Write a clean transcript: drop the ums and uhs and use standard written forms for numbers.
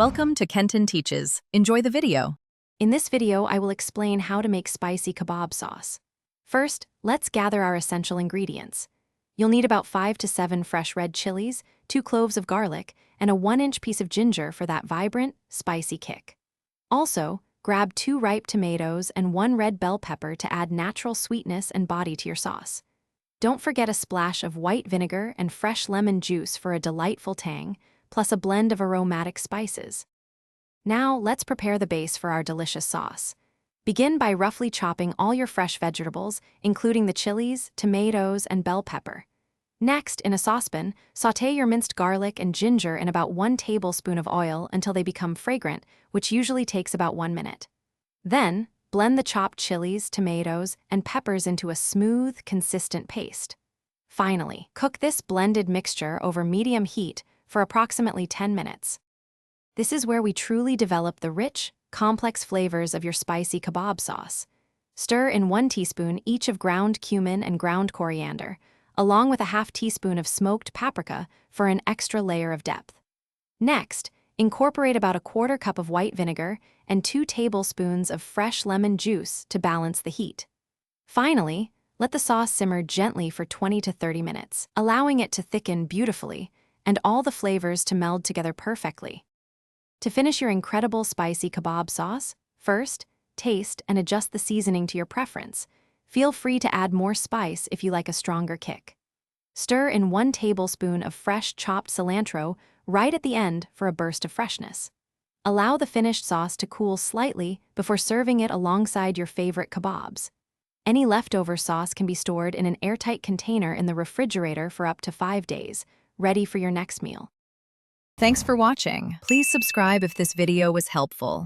Welcome to Kenton Teaches. Enjoy the video. In this video, I will explain how to make spicy kebab sauce. First, let's gather our essential ingredients. You'll need about 5 to 7 fresh red chilies, 2 cloves of garlic, and a 1-inch piece of ginger for that vibrant, spicy kick. Also, grab 2 ripe tomatoes and 1 red bell pepper to add natural sweetness and body to your sauce. Don't forget a splash of white vinegar and fresh lemon juice for a delightful tang, plus a blend of aromatic spices. Now, let's prepare the base for our delicious sauce. Begin by roughly chopping all your fresh vegetables, including the chilies, tomatoes, and bell pepper. Next, in a saucepan, sauté your minced garlic and ginger in about 1 tablespoon of oil until they become fragrant, which usually takes about 1 minute. Then, blend the chopped chilies, tomatoes, and peppers into a smooth, consistent paste. Finally, cook this blended mixture over medium heat for approximately 10 minutes. This is where we truly develop the rich, complex flavors of your spicy kebab sauce. Stir in 1 teaspoon each of ground cumin and ground coriander, along with a ½ teaspoon of smoked paprika for an extra layer of depth. Next, incorporate about a 1/4 cup of white vinegar and 2 tablespoons of fresh lemon juice to balance the heat. Finally, let the sauce simmer gently for 20 to 30 minutes, allowing it to thicken beautifully and all the flavors to meld together perfectly. To finish your incredible spicy kebab sauce, first, taste and adjust the seasoning to your preference. Feel free to add more spice if you like a stronger kick. Stir in 1 tablespoon of fresh chopped cilantro right at the end for a burst of freshness. Allow the finished sauce to cool slightly before serving it alongside your favorite kebabs. Any leftover sauce can be stored in an airtight container in the refrigerator for up to 5 days, ready for your next meal. Thanks for watching. Please subscribe if this video was helpful.